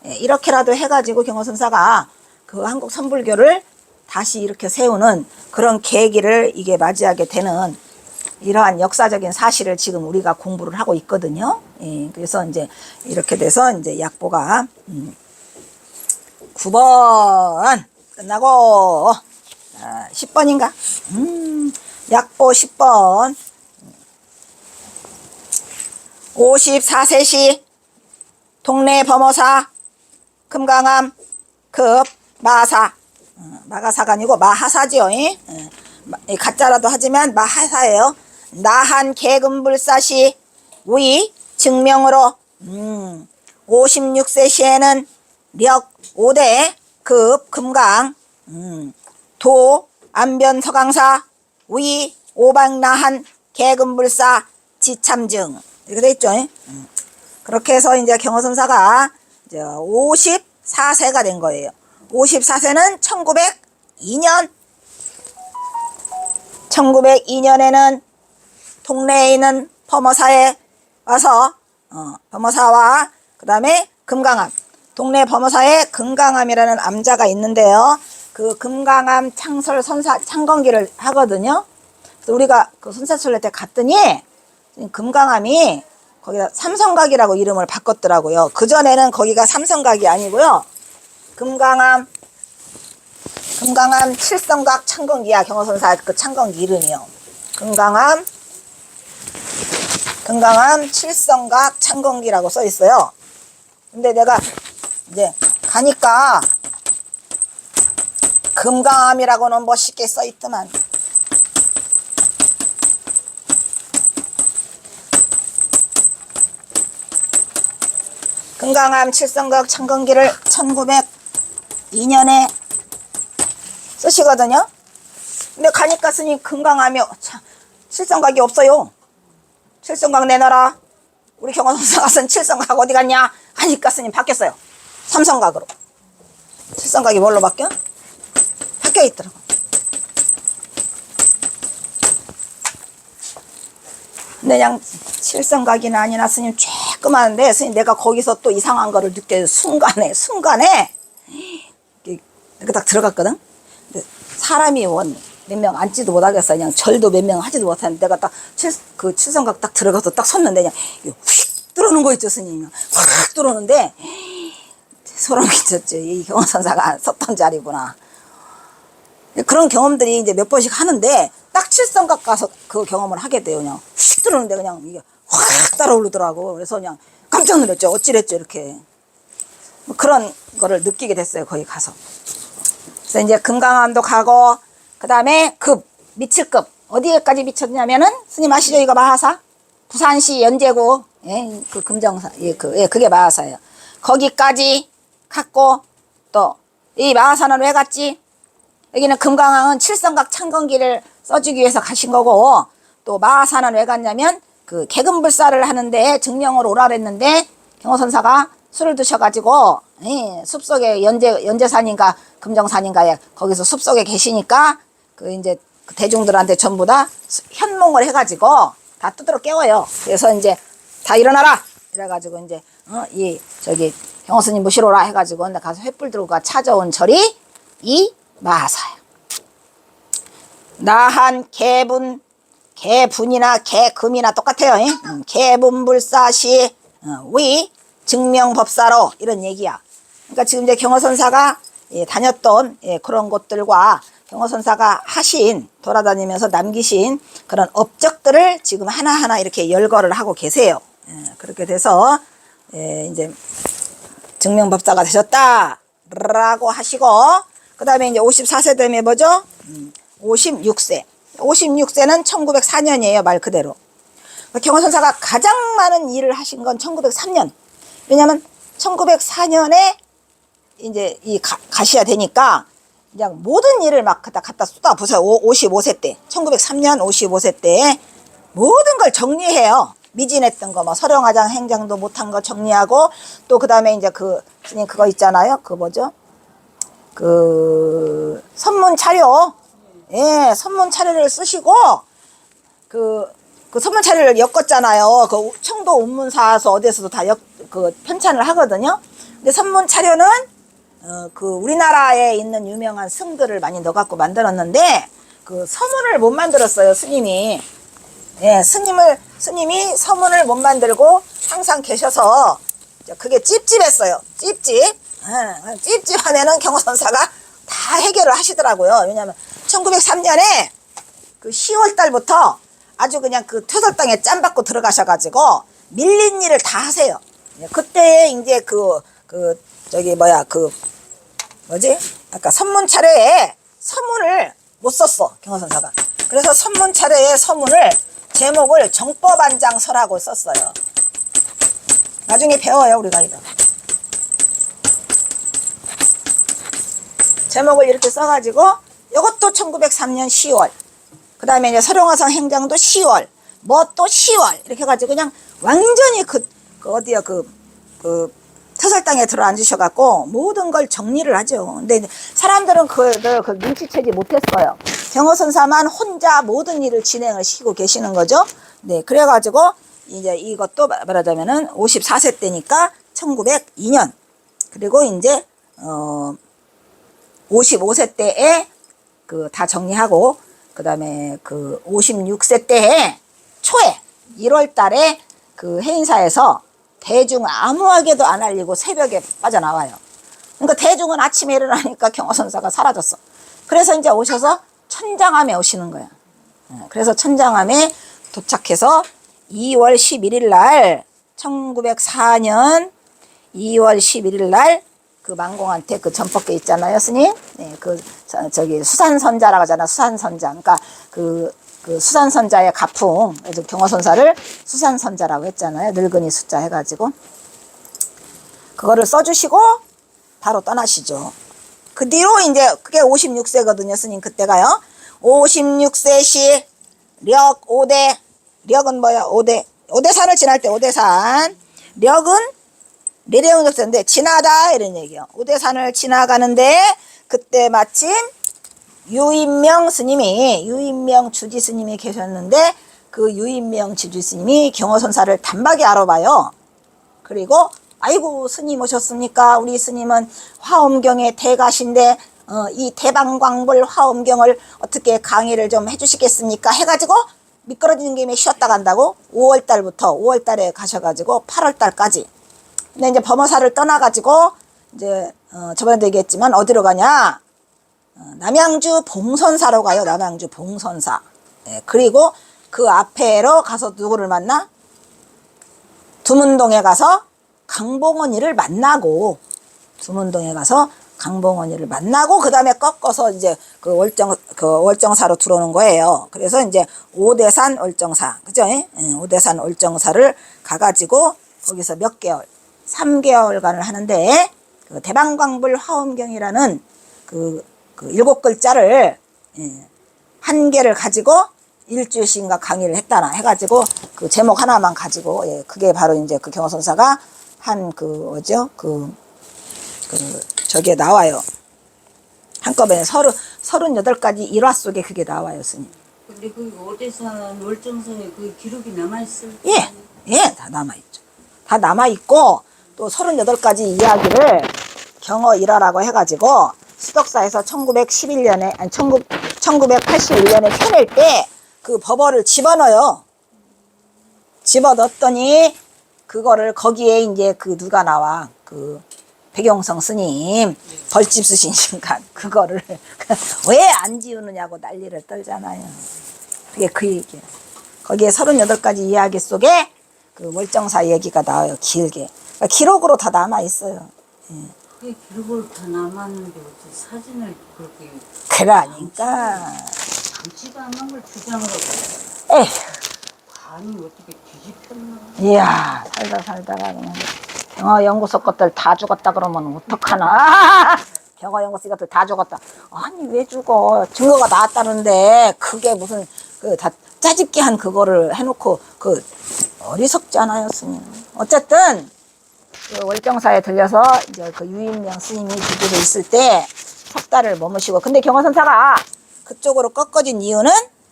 예, 이렇게라도 해가지고 경호선사가 그 한국 선불교를 다시 이렇게 세우는 그런 계기를 이게 맞이하게 되는 이러한 역사적인 사실을 지금 우리가 공부를 하고 있거든요. 예, 그래서 이제 이렇게 돼서 이제 약보가 9번 끝나고 10번인가? 약보 10번 54세시 동네 범어사 금강암 급 마사 마가사가 아니고 마하사지요. 가짜라도 하지만 마하사예요. 나한 계금불사시 위 증명으로 56세 시에는 력 5대 급 금강 도 안변 서강사 위 오박나한 계금불사 지참증 이렇게 돼 있죠. 그렇게 해서 이제 경호선사가 이제 54세가 된 거예요. 54세는 1902년에는 동네에 있는 범어사에 와서 범어사와 그 다음에 금강암 동네 범어사에 금강암이라는 암자가 있는데요. 그 금강암 창설 선사 창건기를 하거든요. 그래서 우리가 그 선사설례 때 갔더니 금강암이 거기다 삼성각이라고 이름을 바꿨더라고요. 그전에는 거기가 삼성각이 아니고요. 금강암 칠성각 창건기야. 경호선사 그 창건기 이름이요. 금강암 칠성각 창건기라고 써 있어요. 근데 내가 이제 가니까 금강암이라고는 멋있게 써 있더만. 금강암 칠성각 창건기를 1902년에 쓰시거든요. 근데 가니까 스님 금강암이 칠성각이 없어요. 칠성각 내놔라. 우리 경호선사가 쓴 칠성각 어디 갔냐 하니까 스님 바뀌었어요. 삼성각으로. 칠성각이 뭘로 바뀌어? 바뀌어 있더라고. 근데 그냥 칠성각이나 아니나 스님 쬐끄만한데 스님 내가 거기서 또 이상한 거를 느껴요. 순간에 이렇게 딱 들어갔거든. 근데 사람이 몇 명 앉지도 못하겠어. 그냥 절도 몇 명 하지도 못하는데 내가 딱 그 칠성각 딱 들어가서 딱 섰는데 그냥 휙 들어오는 거 있죠, 스님. 확 들어오는데 소름 끼쳤죠. 이 경호선사가 섰던 자리구나. 그런 경험들이 이제 몇 번씩 하는데 딱 칠성각 가서 그 경험을 하게 돼요. 그냥 휙 들어오는데 그냥 이게 확 따라오르더라고. 그래서 그냥 깜짝 놀랐죠. 어찌랬죠 이렇게. 뭐 그런 거를 느끼게 됐어요. 거기 가서. 그래서 이제 금강암도 가고 그 다음에 미칠급 어디에까지 미쳤냐면은 스님 아시죠? 이거 마하사 부산시 연제구 그 금정사 그게 마하사예요. 거기까지 갔고 또 이 마하사는 왜 갔지? 여기는 금강항은 칠성각 창건기를 써주기 위해서 가신 거고 또 마하사는 왜 갔냐면 그 개금불사를 하는데 증명을 오라 그랬는데 경호선사가 술을 드셔가지고 숲속에 연제산인가 금정산인가에 거기서 숲속에 계시니까 그 이제 그 대중들한테 전부 다 현몽을 해가지고 다 두드러 깨워요. 그래서 이제 다 일어나라 이래가지고 이제 저기 경호스님 모시러 오라 해가지고 가서 횃불 들고 찾아온 절이 이 마하사예요. 나한 개분이나 개금이나 똑같아요. 개분불사시 위 증명법사로 이런 얘기야. 그러니까 지금 이제 경호선사가 다녔던 그런 곳들과 경호선사가 돌아다니면서 남기신 그런 업적들을 지금 하나하나 이렇게 열거를 하고 계세요. 그렇게 돼서 이제 증명법사가 되셨다라고 하시고 그 다음에 이제 54세 되면 뭐죠? 56세. 56세는 1904년이에요. 말 그대로. 경호선사가 가장 많은 일을 하신 건 1903년. 왜냐면 1904년에 이제 가셔야 되니까 그냥 모든 일을 막 갖다 쏟아부어요. 55세 때. 1903년 55세 때 모든 걸 정리해요. 미진했던 거, 뭐 서령화장 행장도 못한 거 정리하고 또 그 다음에 이제 스님 그거 있잖아요. 뭐죠? 선문 차려. 선문 차려를 쓰시고 그 선문 차려를 엮었잖아요. 그 청도 운문사서 어디에서도 다 편찬을 하거든요. 근데 선문 차려는 우리나라에 있는 유명한 승들을 많이 넣어갖고 만들었는데 그 서문을 못 만들었어요. 스님이. 스님이 서문을 못 만들고 항상 계셔서 그게 찝찝했어요. 찝찝하면은 경호선사가 다 해결을 하시더라고요. 왜냐면 1903년에 그 10월 달부터 아주 그냥 그 퇴솔당에 짬받고 들어가셔가지고 밀린 일을 다 하세요. 그때 이제 아까 선문 차례에 서문을 못 썼어. 경호선사가. 그래서 선문 차례에 서문을 제목을 정법안장서라고 썼어요. 나중에 배워요, 우리가 이거. 제목을 이렇게 써가지고 이것도 1903년 10월. 그 다음에 이제 서령화상 행장도 10월. 뭐 또 10월. 이렇게 해가지고 그냥 완전히 터설당에 들어 앉으셔갖고 모든 걸 정리를 하죠. 근데 사람들은 그걸 눈치채지 못했어요. 경호선사만 혼자 모든 일을 진행을 시키고 계시는 거죠. 네, 그래가지고 이제 이것도 말하자면은 54세 때니까 1902년. 그리고 이제 55세 때에 다 정리하고 그 다음에 56세 때에 초에 1월 달에 해인사에서 대중 아무에게도 안 알리고 새벽에 빠져나와요. 그러니까 대중은 아침에 일어나니까 경호선사가 사라졌어. 그래서 이제 오셔서 천장암에 오시는 거야. 그래서 천장암에 도착해서 2월 11일 날 1904년 2월 11일 날 만공한테 전법계 있잖아요, 스님. 네, 수산선자라고 하잖아. 수산선자. 그러니까 수산선자의 가풍. 그래서 경호선사를 수산선자라고 했잖아요. 늙은이 숫자 해가지고. 그거를 써주시고 바로 떠나시죠. 그 뒤로 이제 그게 56세거든요, 스님 그때가요. 56세 시 력 5대. 력은 뭐야? 5대산을 지날 때 5대산. 력은 내려운역사인데 지나다 이런 얘기요. 5대산을 지나가는데 그때 마침 유인명 주지 스님이 계셨는데 그 유인명 주지 스님이 경호선사를 단박에 알아봐요. 그리고 아이고 스님 오셨습니까? 우리 스님은 화엄경의 대가신데 이 대방광불 화엄경을 어떻게 강의를 좀 해주시겠습니까? 해가지고 미끄러지는 김에 쉬었다 간다고 5월달에 가셔가지고 8월달까지. 근데 이제 범어사를 떠나가지고 이제 저번에도 얘기했지만 어디로 가냐? 남양주 봉선사로 가요. 남양주 봉선사. 예, 그리고 그 앞에로 가서 누구를 만나? 두문동에 가서 강봉원이를 만나고, 두문동에 가서 강봉원이를 만나고, 그 다음에 꺾어서 이제 그 월정사로 들어오는 거예요. 그래서 이제 오대산 월정사, 그죠? 예? 오대산 월정사를 가가지고 거기서 몇 개월, 3개월간을 하는데, 그 대방광불 화엄경이라는 그 7글자를 한 개를 가지고 일주일씩인가 강의를 했다나 해가지고 그 제목 하나만 가지고, 예, 그게 바로 이제 그 경허선사가 한 뭐죠? 저기에 나와요. 한꺼번에 38가지 일화 속에 그게 나와요, 스님. 근데 그 오대산 월정사에 그 기록이 남아있을 예, 예, 다 남아있죠. 다 남아있고, 또 38가지 이야기를 경허일화라고 해가지고, 수덕사에서 1981년에, 아니, 1981년에 펴낼 때, 그 법어를 집어넣어요. 집어넣었더니, 그거를 거기에 이제 그 누가 나와. 그 백용성 스님, 벌집 쓰신 순간, 그거를 왜 안 지우느냐고 난리를 떨잖아요. 그게 그 얘기예요. 거기에 38가지 이야기 속에 그 월정사 얘기가 나와요. 길게. 그러니까 기록으로 다 남아있어요. 예. 그게 기록을 다 남았는데 어떻게 사진을 그렇게 그러니까. 담지도 않는 걸 주장을 하고 에휴. 감이 어떻게 뒤집혔나. 이야, 살다가 그냥 경허연구소 것들 다 죽었다 그러면 어떡하나. 경허연구소 것들 다 죽었다. 아니 왜 죽어. 증거가 나왔다는데 그게 무슨 그 다 짜집기 한 그거를 해놓고 그 어리석지 않아요, 스님. 어쨌든 그 월정사에 들려서 이제 그 유인명 스님이 주집에 있을 때 석 달을 머무시고, 근데 경허선사가 그쪽으로 꺾어진 이유는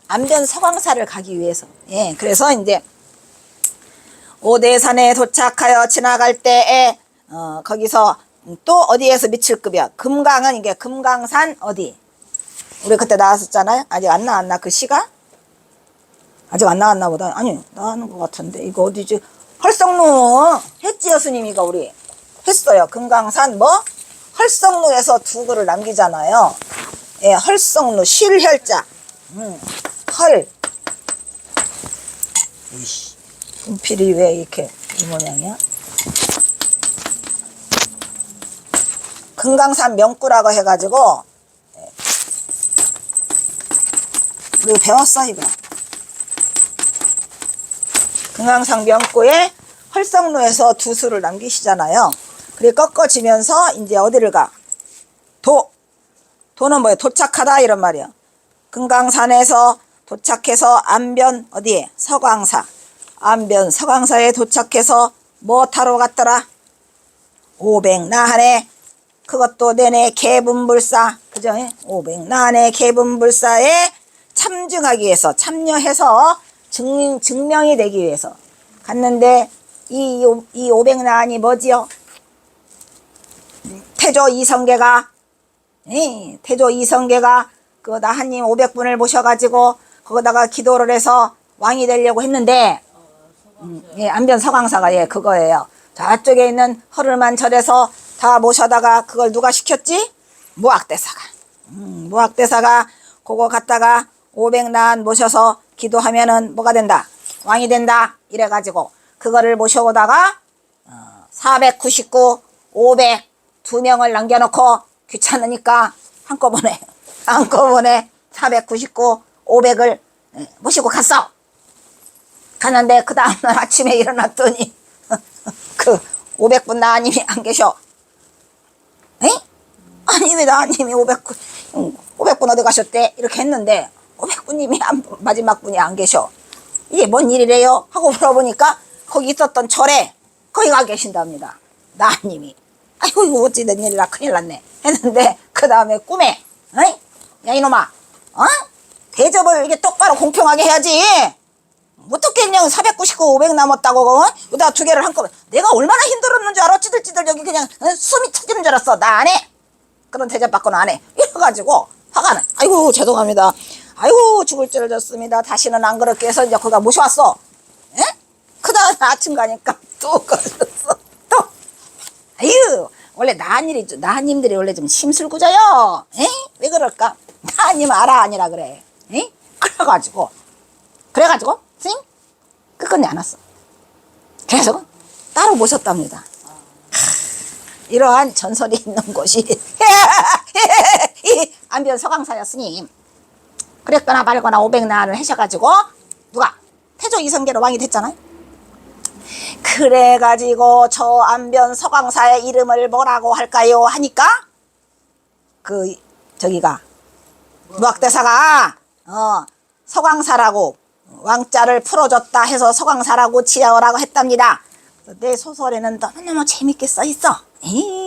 안변 서광사를 가기 위해서. 예, 그래서 이제 오대산에 도착하여 지나갈 때에 거기서 또 어디에서 미칠 급이야. 금강은 이게 금강산 어디? 우리 그때 나왔었잖아요. 아직 안 나왔나 그 시가? 아직 안 나왔나 보다. 아니 나왔는 것 같은데 이거 어디지? 헐성루 했지요 스님이가 우리 했어요. 금강산 뭐 헐성루에서 두 글을 남기잖아요. 예, 헐성루 실혈자. 헐. 이씨. 분필이 왜 이렇게 이 모양이야? 금강산 명구라고 해가지고 우리 배웠어 이거. 금강산 명구에 헐성루에서 두 수를 남기시잖아요. 그리고 꺾어지면서 이제 어디를 가? 도는 뭐예요? 도착하다 이런 말이야. 금강산에서 도착해서 안변 어디에? 서광사. 안변 서광사에 도착해서 뭐 타러 갔더라? 500나한에 그것도 내내 개분불사, 그죠? 500나한에 개분불사에 참증하기 위해서, 참여해서 증명이 되기 위해서 갔는데 이 500나한이 뭐지요? 태조 이성계가 그 나한님 500분을 모셔가지고 거기다가 기도를 해서 왕이 되려고 했는데, 예, 안변 서광사가 예 그거예요. 저쪽에 있는 허를만 절에서 다 모셔다가 그걸 누가 시켰지? 무학대사가. 무학대사가 그거 갖다가 500난 모셔서 기도하면은 뭐가 된다? 왕이 된다. 이래가지고 그거를 모셔오다가 499, 500 두 명을 남겨놓고 귀찮으니까 한꺼번에 499, 500을 모시고 갔어. 갔는데 그 다음날 아침에 일어났더니 그 500분 나님이 안 계셔. 에? 아니 왜 나님이 500분 어디 가셨대? 이렇게 했는데 500분님이 마지막 분이 안 계셔. 이게 뭔 일이래요? 하고 물어보니까 거기 있었던 절에 거기 가 계신답니다. 나님이. 아이고 이거 어찌된 일이라 큰일 났네 했는데 그 다음에 꿈에 어이? 야 이놈아 대접을 이게 똑바로 공평하게 해야지. 어떻게 그냥 499, 500 남았다고 여기다 두 개를 한꺼번에. 내가 얼마나 힘들었는 줄 알아? 찌들찌들 여기 그냥 숨이 터지는 줄 알았어. 나 안 해. 그런 대접 받고는 안 해. 이래가지고 화가 나. 아이고 죄송합니다. 아이고 죽을 죄를 졌습니다. 다시는 안 그렇게 해서 이제 거기다 모셔왔어. 그 다음에 아침 가니까 또 걸렸어. 또 아유 원래 나님들이 원래 좀 심술구져요. 에? 왜 그럴까? 나님 알아 아니라 그래. 에? 그래가지고 스님 끝끝내 안 왔어. 그래서 따로 모셨답니다. 이러한 전설이 있는 곳이 이 안변 서강사야 스님. 그랬거나 말거나 500나를 하셔가지고 누가 태조 이성계로 왕이 됐잖아요. 그래가지고 저 안변 서강사의 이름을 뭐라고 할까요 하니까 그 저기가 무학대사가 서강사라고 왕자를 풀어줬다 해서 서강사라고 지어라고 했답니다. 내 소설에는 너무너무 재밌게 써있어.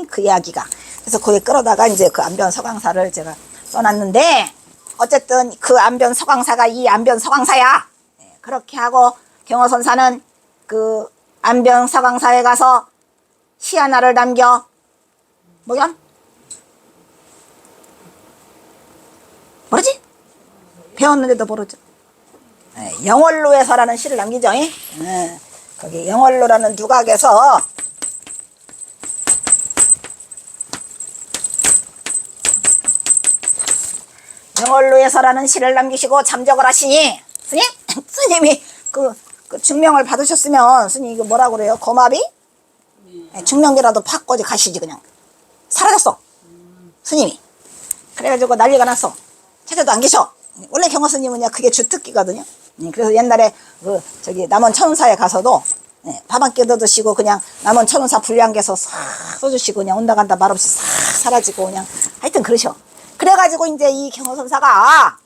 그 이야기가. 그래서 거기에 끌어다가 이제 그 안변 서강사를 제가 써놨는데 어쨌든 그 안변 서강사가 이 안변 서강사야. 그렇게 하고 경호선사는 그 안변 서강사에 가서 시 하나를 남겨 뭐지? 배웠는데도 모르죠. 영월로에서라는 시를 남기죠. 거기 영월로라는 누각에서 영월로에서라는 시를 남기시고 잠적을 하시니 스님? 스님이 그 증명을 받으셨으면 스님 이거 뭐라 그래요? 거마비? 증명기라도 받고 가시지. 그냥 사라졌어 스님이. 그래가지고 난리가 났어. 찾아도 안 계셔. 원래 경호 스님은요 그게 주특기거든요. 그래서 옛날에 그 저기 남원 천운사에 가서도 밥 한 끼 얻어 드시고 그냥 남원 천운사 불량개서 싹 써주시고 그냥 온다 간다 말없이 싹 사라지고 그냥 하여튼 그러셔. 그래가지고 이제 이 경호선사가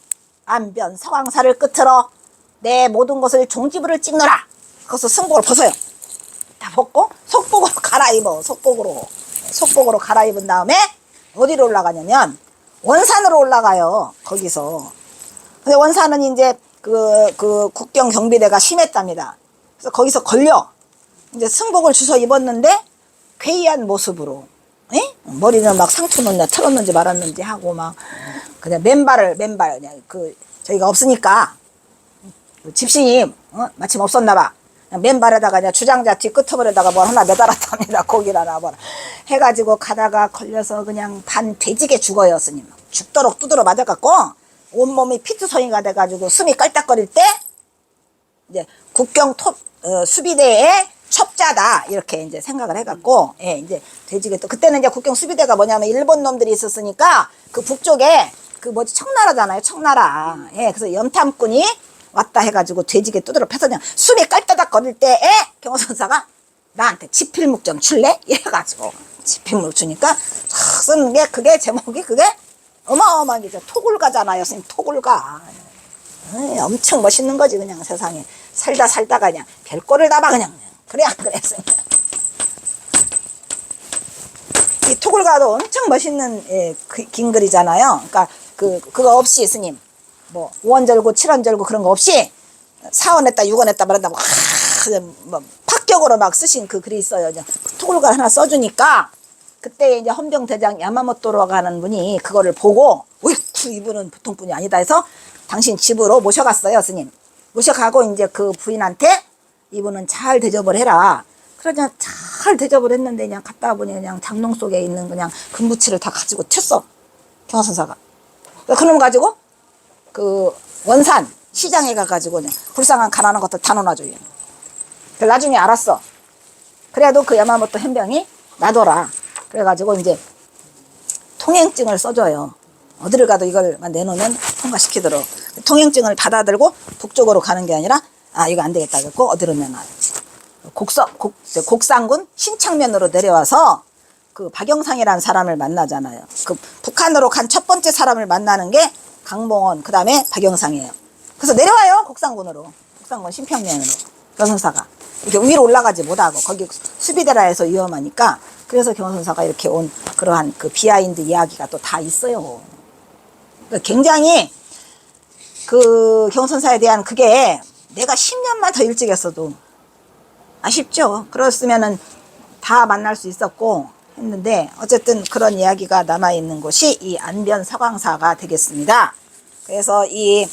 안변 서강사를 끝으로 내 모든 것을 종지부를 찍노라. 거기서 승복을 벗어요. 다 벗고 속복으로 갈아입어. 속복으로 갈아입은 다음에 어디로 올라가냐면 원산으로 올라가요. 거기서. 근데 원산은 이제 그 국경 경비대가 심했답니다. 그래서 거기서 걸려. 이제 승복을 주워 입었는데 괴이한 모습으로. 머리는 막 상투 넣냐 틀었는지 말았는지 하고 막 그냥 맨발 그냥 저희가 없으니까 집신이 마침 없었나봐. 맨발에다가 그냥 주장자 뒤 끄트머리에다가 뭘 하나 매달았답니다. 고기라나 뭐 해가지고 가다가 걸려서 그냥 반 돼지게 죽어요. 스님 죽도록 두드러 맞아갖고 온몸이 피투성이가 돼가지고 숨이 깔딱거릴 때 이제 국경 수비대의 첩자다 이렇게 이제 생각을 해갖고 이제 돼지게 또 그때는 이제 국경 수비대가 뭐냐면 일본 놈들이 있었으니까 그 북쪽에 그 뭐지 청나라잖아요. 청나라. 그래서 염탐꾼이 왔다 해가지고 돼지게 두드러 패서 그냥 숨이 깔따닥 거릴 때에 경호선사가 나한테 지필묵 줄래? 이래가지고 지필묵 주니까 쓰는 게 그게 제목이 그게 어마어마하게 토굴가잖아요. 선생님 토굴가. 엄청 멋있는 거지 그냥 세상에 살다가 그냥 별꼴을 다 봐 그냥 그래 안 그래 선생님. 이 토굴가도 엄청 멋있는 긴 글이잖아요. 그러니까 그거 없이 스님 뭐 5원절구 7원절구 그런 거 없이 4원했다 6원했다 말한다고 뭐 파격으로 막 쓰신 그 글이 있어요. 그 토굴가 하나 써주니까 그때 이제 헌병대장 야마모토로 가는 분이 그거를 보고 어이쿠 이분은 보통 분이 아니다 해서 당신 집으로 모셔갔어요. 스님 모셔가고 이제 그 부인한테 이분은 잘 대접을 해라. 그러자 잘 대접을 했는데 그냥 갔다 보니 그냥 장롱 속에 있는 그냥 금부치를 다 가지고 튀었어. 경호선사가. 그놈 가지고 그 원산 시장에 가가지고 그냥 불쌍한 가난한 것도 다 넣어놔줘요. 나중에 알았어. 그래도 그 야마모토 현병이 놔둬라. 그래가지고 이제 통행증을 써줘요. 어디를 가도 이걸만 내놓으면 통과시키도록. 통행증을 받아들고 북쪽으로 가는 게 아니라 이거 안 되겠다 그랬고 어디로 내놔야지. 곡산군 신창면으로 내려와서 그 박영상이라는 사람을 만나잖아요. 그 북한으로 간 첫 번째 사람을 만나는 게 강봉원 그 다음에 박영상이에요. 그래서 내려와요. 곡산군으로. 곡산군 신평면으로. 경선사가 이렇게 위로 올라가지 못하고 거기 수비대라 해서 위험하니까 그래서 경선사가 이렇게 온 그러한 그 비하인드 이야기가 또 다 있어요. 그러니까 굉장히 그 경선사에 대한 그게 내가 10년만 더 일찍 했어도 아쉽죠. 그랬으면은 다 만날 수 있었고 했는데 어쨌든 그런 이야기가 남아있는 곳이 이 안변 서강사가 되겠습니다. 그래서 이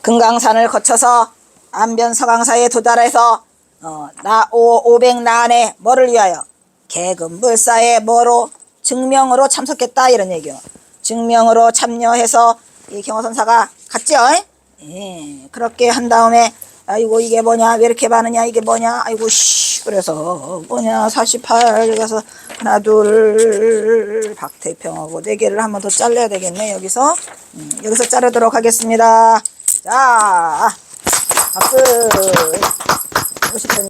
금강산을 거쳐서 안변 서강사에 도달해서 나 500 나안에 뭐를 위하여 계급물사의 뭐로 증명으로 참석했다 이런 얘기요. 증명으로 참여해서 이 경호선사가 갔죠. 예, 그렇게 한 다음에 아이고 이게 뭐냐 왜 이렇게 많으냐 이게 뭐냐 아이고 씨 그래서 뭐냐 48 그래서 하나 둘 박태평하고 4개를 한 번 더 잘라야 되겠네. 여기서 여기서 자르도록 하겠습니다. 자 박수. 50분